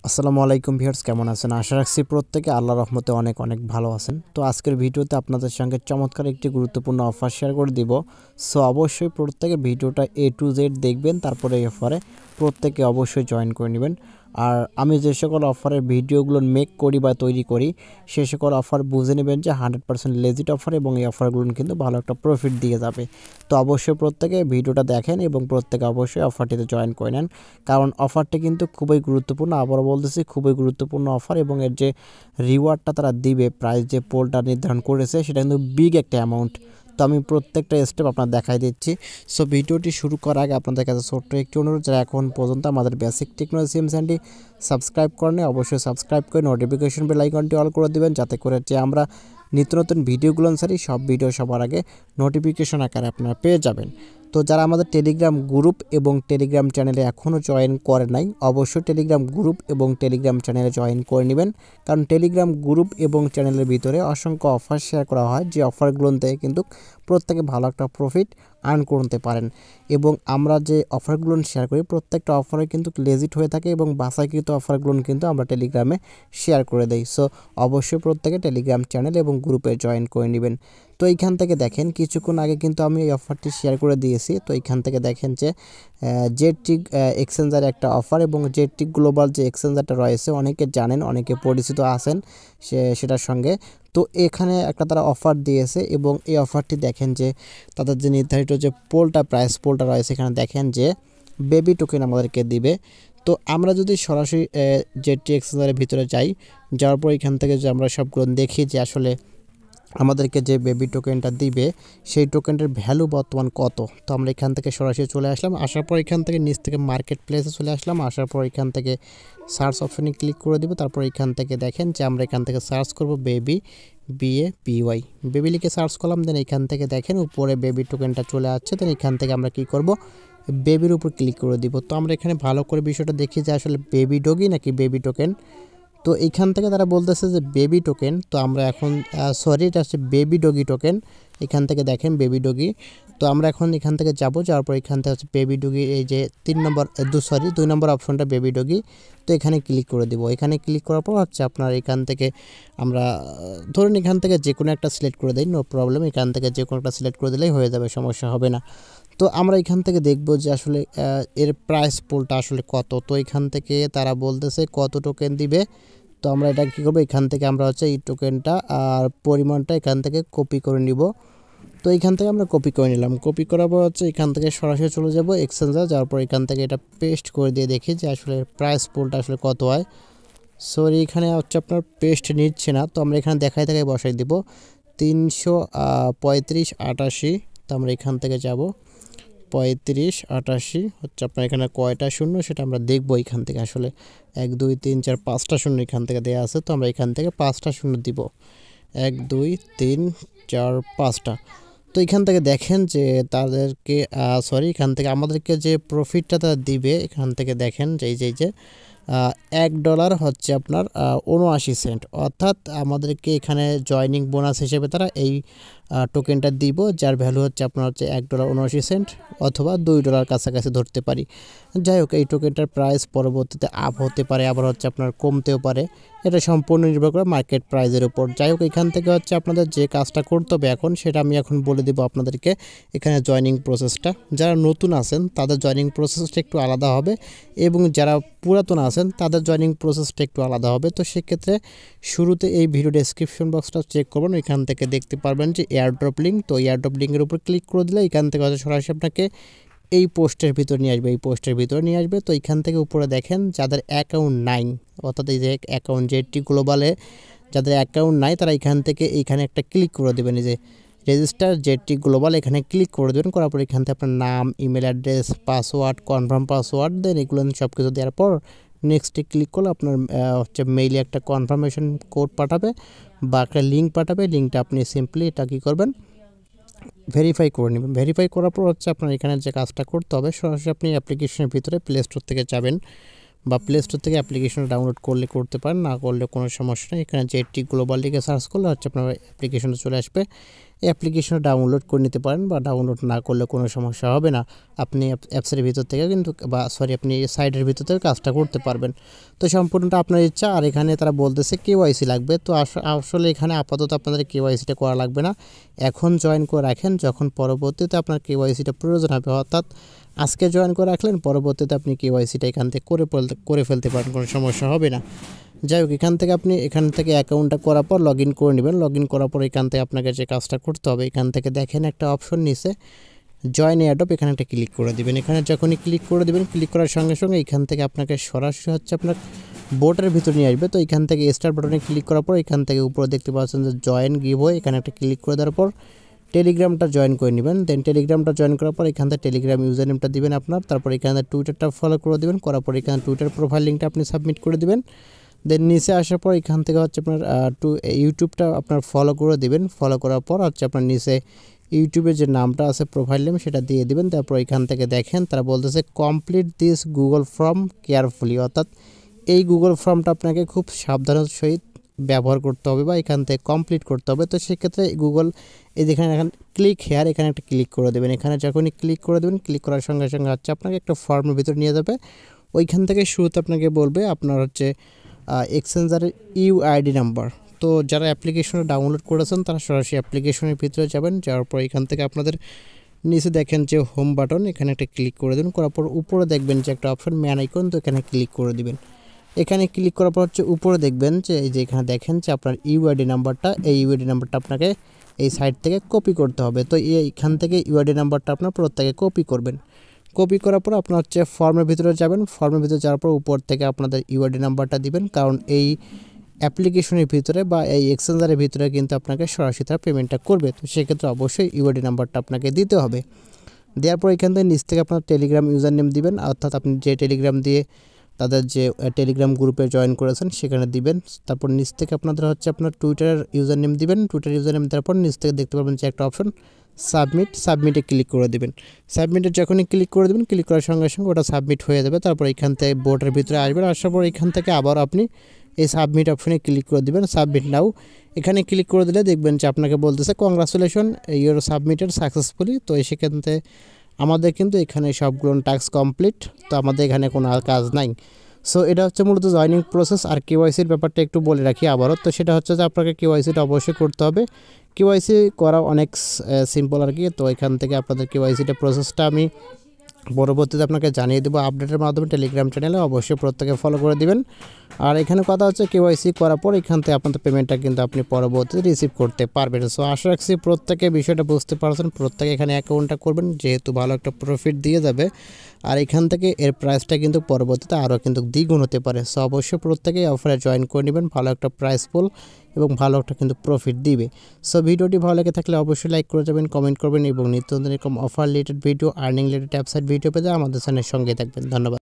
আসসালামু আলাইকুম ভিউয়ার্স, কেমন আছেন? আশা রাখছি প্রত্যেকে আল্লাহর রহমতে অনেক অনেক ভালো আছেন। তো আজকের ভিডিওতে আপনাদের সঙ্গে চমৎকার একটি গুরুত্বপূর্ণ অফার শেয়ার করে দিব। সো অবশ্যই প্রত্যেকে ভিডিওটা A to Z দেখবেন, তারপরে এই অফারে প্রত্যেকে অবশ্যই জয়েন করে নেবেন। আর আমি যে সকল অফারের ভিডিওগুলো মেক করি বা তৈরি করি, সে সকল অফার বুঝে নেবেন যে 100% লেজিট অফার এবং এই অফারগুলো কিন্তু ভালো একটা প্রফিট দিয়ে যাবে। তো অবশ্যই প্রত্যেকে ভিডিওটা দেখেন এবং প্রত্যেকে অবশ্যই অফারটিতে জয়েন করে নেন, কারণ অফারটি কিন্তু খুবই গুরুত্বপূর্ণ। আবারও বলতেছি, খুবই গুরুত্বপূর্ণ অফার এবং এর যে রিওয়ার্ডটা তারা দিবে, প্রাইস যে পোলটা নির্ধারণ করেছে, সেটা কিন্তু বিগ একটা অ্যামাউন্ট। তো আমি প্রত্যেকটা স্টেপ আপনার দেখাই দিচ্ছি। সো ভিডিওটি শুরু করার আগে আপনাদের কাছে ছোট্ট একটি অনুরোধ, যারা এখন পর্যন্ত আমাদের বেসিক টেকনোলজি সিম চ্যানেলটি সাবস্ক্রাইব করেন, অবশ্যই সাবস্ক্রাইব করে নোটিফিকেশন বেল আইকনটি অল করে দেবেন, যাতে করে যে আমরা নিত্য নতুন ভিডিওগুলো ছাড়ি সব ভিডিও সবার আগে নোটিফিকেশন আকারে আপনারা পেয়ে যাবেন। তো যারা আমাদের টেলিগ্রাম গ্রুপ এবং টেলিগ্রাম চ্যানেলে এখনও জয়েন করে নাই, অবশ্যই টেলিগ্রাম গ্রুপ এবং টেলিগ্রাম চ্যানেলে জয়েন করে নেবেন, কারণ টেলিগ্রাম গ্রুপ এবং চ্যানেলের ভিতরে অসংখ্য অফার শেয়ার করা হয়, যে অফারগুলোতে কিন্তু প্রত্যেকে ভালো একটা প্রফিট আর্ন করতে পারেন। এবং আমরা যে অফারগুলো শেয়ার করি, প্রত্যেকটা অফারে কিন্তু লেজিট হয়ে থাকে এবং বাছাইকৃত অফারগুলো কিন্তু আমরা টেলিগ্রামে শেয়ার করে দেই। সো অবশ্যই প্রত্যেকে টেলিগ্রাম চ্যানেল এবং গ্রুপে জয়েন করে নেবেন। তো এইখান থেকে দেখেন, কিছুক্ষণ আগে কিন্তু আমি এই অফারটি শেয়ার করে দিয়েছি। তো এইখান থেকে দেখেন যে জেডটিক এক্সচেঞ্জার একটা অফার এবং জেডটিক গ্লোবাল যে এক্সচেঞ্জারটা রয়েছে, অনেকে জানেন, অনেকে পরিচিত আছেন সেটার সঙ্গে। তো এখানে একটা তারা অফার দিয়েছে এবং এই অফারটি দেখেন যে তাদের যে নির্ধারিত যে প্রাইস পোলটা রয়েছে, এখানে দেখেন যে বেবি টোকেন আমাদেরকে দিবে। তো আমরা যদি সরাসরি জেডটি এক্সচেঞ্জারের ভিতরে যাওয়ার পর এখান থেকে যে আমরা সবগুলো দেখি যে আসলে আমাদেরকে যে বেবি টোকেনটা দিবে, সেই টোকেনটার ভ্যালু বর্তমান কত। তো আমরা এখান থেকে সরাসরি চলে আসলাম, আসার পর এখান থেকে নিচ থেকে মার্কেট প্লেসে চলে আসলাম, আসার পর এখান থেকে সার্চ অপশনে ক্লিক করে দিব। তারপর এখান থেকে দেখেন যে আমরা এখান থেকে সার্চ করব বেবি, BABY, বেবি লিখে সার্চ করলাম। দেন এখান থেকে দেখেন উপরে বেবি টোকেনটা চলে আসছে। দেন এখান থেকে আমরা কি করব, বেবির উপর ক্লিক করে দিব। তো আমরা এখানে ভালো করে বিষয়টা দেখি যে আসলে বেবি ডগি নাকি বেবি টোকেন। তো এইখান থেকে তারা বলতেছে যে বেবি টোকেন। তো আমরা এখন এটা হচ্ছে বেবি ডগি টোকেন। এখান থেকে দেখেন বেবি ডগি। তো আমরা এখন এখান থেকে যাওয়ার পর এখান থেকে হচ্ছে বেবি ডগি, এই যে 2 নম্বর অপশনটা বেবি ডগি। তো এখানে ক্লিক করে দিব। এখানে ক্লিক করার পর হচ্ছে আপনার এখান থেকে আমরা ধরুন এখান থেকে যে কোনো একটা সিলেক্ট করে দিই, নো প্রবলেম। এখান থেকে যে কোনো একটা সিলেক্ট করে দিলেই হয়ে যাবে, সমস্যা হবে না। তো আমরা এখান থেকে দেখব যে আসলে এর প্রাইস পোলটা আসলে কত। তো এখান থেকে তারা বলতেছে কত টোকেন দিবে। তো আমরা এটা কী করবো, এখান থেকে আমরা হচ্ছে এই টোকেনটা আর পরিমাণটা এখান থেকে কপি করে নিব। তো এখান থেকে আমরা কপি করে নিলাম। কপি করার পর হচ্ছে এখান থেকে সরাসরি চলে যাব এক্সচেঞ্জার, যাওয়ার পর এখান থেকে এটা পেস্ট করে দিয়ে দেখি যে আসলে প্রাইস পোলটা আসলে কত হয়। সরি, এখানে হচ্ছে আপনার পেস্ট নিচ্ছে না। তো আমরা এখানে দেখাই বসাই দিব 335.88। তো আমরা এখান থেকে যাব 35.88 হচ্ছে আপনার এখানে কয়টা শূন্য সেটা আমরা দেখব। এখান থেকে আসলে 1 2 3 4 5টা শূন্য এখান থেকে দেওয়া আছে। তো আমরা এখান থেকে 5টা শূন্য দিব, 1 2 3 4 5টা। তো এখান থেকে দেখেন যে তাদেরকে এখান থেকে আমাদেরকে যে প্রফিটটা তারা দিবে, এখান থেকে দেখেন যে এই যে $1 হচ্ছে আপনার 79 সেন্ট, অর্থাৎ আমাদেরকে এখানে জয়নিং বোনাস হিসেবে তারা এই টোকেনটা দিব, যার ভ্যালু হচ্ছে আপনার হচ্ছে $1.79 অথবা $2 কাছাকাছি ধরতে পারি। যাই হোক, এই টোকেনটার প্রাইস পরবর্তীতে আপ হতে পারে, আবার হচ্ছে আপনার কমতেও পারে, এটা সম্পূর্ণ নির্ভর করে মার্কেট প্রাইসের উপর। যাই হোক, এখান থেকে হচ্ছে আপনাদের যে কাজটা করতে হবে এখন, সেটা আমি এখন বলে দেবো আপনাদেরকে। এখানে জয়নিং প্রসেসটা, যারা নতুন আছেন তাদের জয়নিং প্রসেসটা একটু আলাদা হবে এবং যারা পুরাতন আছেন তাদের জয়নিং প্রসেসটা একটু আলাদা হবে। তো সেক্ষেত্রে শুরুতে এই ভিডিও ডেসক্রিপশন বক্সটা চেক করবেন, এখান থেকে দেখতে পারবেন যে এয়ারড্রপ লিঙ্ক। তো এয়ারড্রপ লিঙ্কের উপর ক্লিক করে দিলে এখান থেকে হয়তো সরাসরি আপনাকে এই পোস্টের ভিতর নিয়ে আসবে। তো এখান থেকে উপরে দেখেন যাদের অ্যাকাউন্ট নাই, অর্থাৎ এই যে অ্যাকাউন্ট জেডটি গ্লোবালে যাদের অ্যাকাউন্ট নাই, তারা এখান থেকে এইখানে একটা ক্লিক করে দেবেন, এই যে রেজিস্টার জেডটি গ্লোবাল, এখানে ক্লিক করে দেবেন। করার পর এখান থেকে আপনার নাম, email address, password, confirm password দেন, এগুলো সব কিছু দেওয়ার পর নেক্সটে ক্লিক করলে আপনার হচ্ছে মেইলে একটা কনফার্মেশন কোড পাঠাবে বা একটা লিঙ্ক পাঠাবে। লিঙ্কটা আপনি সিম্পলি এটা কী করবেন, ভেরিফাই করে নেবেন। ভেরিফাই করার পর হচ্ছে আপনার এখানে যে কাজটা করতে হবে, সরাসরি আপনি অ্যাপ্লিকেশনের ভিতরে প্লে স্টোর থেকে যাবেন বা প্লে স্টোর থেকে অ্যাপ্লিকেশনটা ডাউনলোড করলে করতে পারেন, না করলে কোনো সমস্যা নেই। এখানে জেটি গ্লোবাল লিখে সার্চ করলে হচ্ছে আপনার অ্যাপ্লিকেশনটা চলে আসবে। এই অ্যাপ্লিকেশনটা ডাউনলোড করে নিতে পারেন বা ডাউনলোড না করলে কোনো সমস্যা হবে না। আপনি অ্যাপসের ভিতর থেকে কিন্তু আপনি সাইটের ভিতর থেকে কাজটা করতে পারবেন। তো সম্পূর্ণটা আপনার ইচ্ছা। আর এখানে তারা বলতেছে কেওয়াইসি লাগবে। তো আসলে এখানে আপাতত আপনাদের কেওয়াইসিটা করা লাগবে না। এখন জয়েন করে রাখেন, যখন পরবর্তীতে আপনার কেওয়াইসিটা প্রয়োজন হবে, অর্থাৎ আজকে জয়েন করে রাখলেন, পরবর্তীতে আপনি কেওয়াইসিটা এখান থেকে করে ফেলতে পারেন, কোনো সমস্যা হবে না। যাই হোক, এখান থেকে অ্যাকাউন্টটা করার পর লগ ইন করে নেবেন। লগ ইন করার পর এখান থেকে আপনাকে যে কাজটা করতে হবে, এখান থেকে দেখেন একটা অপশন নিচে জয়েন এয়ারড্রপ, এখানে একটা ক্লিক করে দেবেন। এখানে যখনই ক্লিক করে দেবেন, ক্লিক করার সঙ্গে সঙ্গে এখান থেকে আপনাকে সরাসরি হচ্ছে আপনার বোটের ভিতর নিয়ে আসবে। তো এখান থেকে স্টার বাটনে ক্লিক করার পর এখান থেকে উপরে দেখতে পাচ্ছেন যে জয়েন গিভওয়ে, এখানে একটা ক্লিক করে দেওয়ার পর টেলিগ্রামটা জয়েন করে নেবেন। দেন টেলিগ্রামটা জয়েন করার পর এখান থেকে টেলিগ্রাম ইউজার নেমটা দিবেন আপনার। তারপর এখানে টুইটারটা ফলো করে দেবেন। করার পর এখানে টুইটার প্রোফাইল লিঙ্কটা আপনি সাবমিট করে দেবেন। দেন নিচে আসার পর এখান থেকে হচ্ছে আপনার ইউটিউবটা আপনার ফলো করে দেবেন। ফলো করার পর হচ্ছে আপনার নিচে ইউটিউবের যে নামটা আছে প্রোফাইল নেম সেটা দিয়ে দেবেন। তারপর এখান থেকে দেখেন তারা বলতেছে complete this Google form carefully, অর্থাৎ এই গুগল ফর্মটা আপনাকে খুব সাবধানের সহিত ব্যবহার করতে হবে বা এখান থেকে কমপ্লিট করতে হবে। তো সেক্ষেত্রে গুগল এই যেখানে এখন ক্লিক হেয়ার, এখানে একটা ক্লিক করে দেবেন। এখানে যখনই ক্লিক করে দেবেন, ক্লিক করার সঙ্গে সঙ্গে হচ্ছে আপনাকে একটা ফর্মের ভিতর নিয়ে যাবে। ওইখান থেকে শুরুতে আপনাকে বলবে আপনার হচ্ছে এক্সচেঞ্জারের ইউআইডি নাম্বার। তো যারা অ্যাপ্লিকেশনটা ডাউনলোড করেছেন তারা সরাসরি অ্যাপ্লিকেশনের ভিতরে যাবেন। যাওয়ার পর এখান থেকে আপনাদের নিচে দেখেন যে হোম বাটন, এখানে একটা ক্লিক করে দেবেন। করার পর উপরে দেখবেন যে একটা অপশন ম্যান আইকন, তো এখানে ক্লিক করে দিবেন। এখানে ক্লিক করার পর হচ্ছে উপরে দেখবেন যে এই যে এখানে দেখেন যে আপনার ইউআইডি নাম্বারটা, এই ইউআইডি নাম্বারটা আপনাকে এই সাইট থেকে কপি করতে হবে। তো এইখান থেকে ইউআইডি নাম্বারটা আপনার প্রত্যেকে কপি করবেন। কপি করার পর আপনার হচ্ছে ফর্মের ভিতরে যাবেন। ফর্মের ভিতরে যাওয়ার পর উপর থেকে আপনাদের ইউআইডি নাম্বারটা দিবেন, কারণ এই অ্যাপ্লিকেশনের ভিতরে বা এই এক্সচেঞ্জারের ভিতরে কিন্তু আপনাকে সরাসরি তারা পেমেন্টটা করবে। তো সেক্ষেত্রে অবশ্যই ইউআইডি নাম্বারটা আপনাকে দিতে হবে। দেওয়ার পর এখান থেকে নিচ থেকে আপনার টেলিগ্রাম ইউজার নেম দিবেন, অর্থাৎ আপনি যে টেলিগ্রাম দিয়ে তাদের যে টেলিগ্রাম গ্রুপে জয়েন করেছেন সেখানে দিবেন। তারপর নিচ থেকে আপনাদের হচ্ছে আপনার টুইটার ইউজার নেম দিবেন। টুইটার ইউজার নেম দেওয়ার পর নিচ থেকে দেখতে পাবেন যে একটা অপশন সাবমিটে ক্লিক করে দেবেন। সাবমিটে যখনই ক্লিক করে দেবেন, ক্লিক করার সঙ্গে সঙ্গে ওটা সাবমিট হয়ে যাবে। তারপর এখান থেকে বোর্ডের ভিতরে আসবেন। আসার পর এখান থেকে আবার আপনি এই সাবমিট অপশনে ক্লিক করে দেবেন, সাবমিট নাও। এখানে ক্লিক করে দিলে দেখবেন যে আপনাকে বলতেছে কংগ্রাচুলেশন ইউর সাবমিটেড সাকসেসফুলি। তো সেখান থেকে আমাদের কিন্তু এখানে সবগুলো টাস্ক কমপ্লিট। তো আমাদের এখানে কোনো আর কাজ নাই। সো এটা হচ্ছে মূলত জয়নিং প্রসেস। আর কেওয়াইসির ব্যাপারটা একটু বলে রাখি আবারও। তো সেটা হচ্ছে যে আপনাকে কেওয়াইসিটা অবশ্যই করতে হবে। কেওয়াইসি করা অনেক সিম্পল আর কি। তো এখান থেকে আপনাদের কেওয়াইসিটা প্রসেসটা আমি পরবর্তীতে আপনাকে জানিয়ে দেবো আপডেটের মাধ্যমে টেলিগ্রাম চ্যানেলে, অবশ্যই প্রত্যেকে ফলো করে দিবেন। আর এখানে কথা হচ্ছে কেওয়াইসি করার পর এখান থেকে আপনাদের পেমেন্টটা কিন্তু আপনি পরবর্তীতে রিসিভ করতে পারবেন। সো আশা রাখছি প্রত্যেকে বিষয়টা বুঝতে পারছেন। প্রত্যেকে এখানে অ্যাকাউন্টটা করবেন, যেহেতু ভালো একটা প্রফিট দিয়ে যাবে। আর এখান থেকে এর প্রাইসটা কিন্তু পরবর্তীতে আরও কিন্তু দ্বিগুণ হতে পারে। সো অবশ্যই প্রত্যেকেই অফারে জয়েন করে নেবেন, ভালো একটা প্রাইস পুল এবং ভালো একটা কিন্তু প্রফিট দিবে। সো ভিডিওটি ভালো লেগে থাকলে অবশ্যই লাইক করে যাবেন, কমেন্ট করবেন এবং নিত্য নতুন এরকম offer related video, earning related website video পেতে আমাদের চ্যানেলের সঙ্গে থাকবেন। ধন্যবাদ।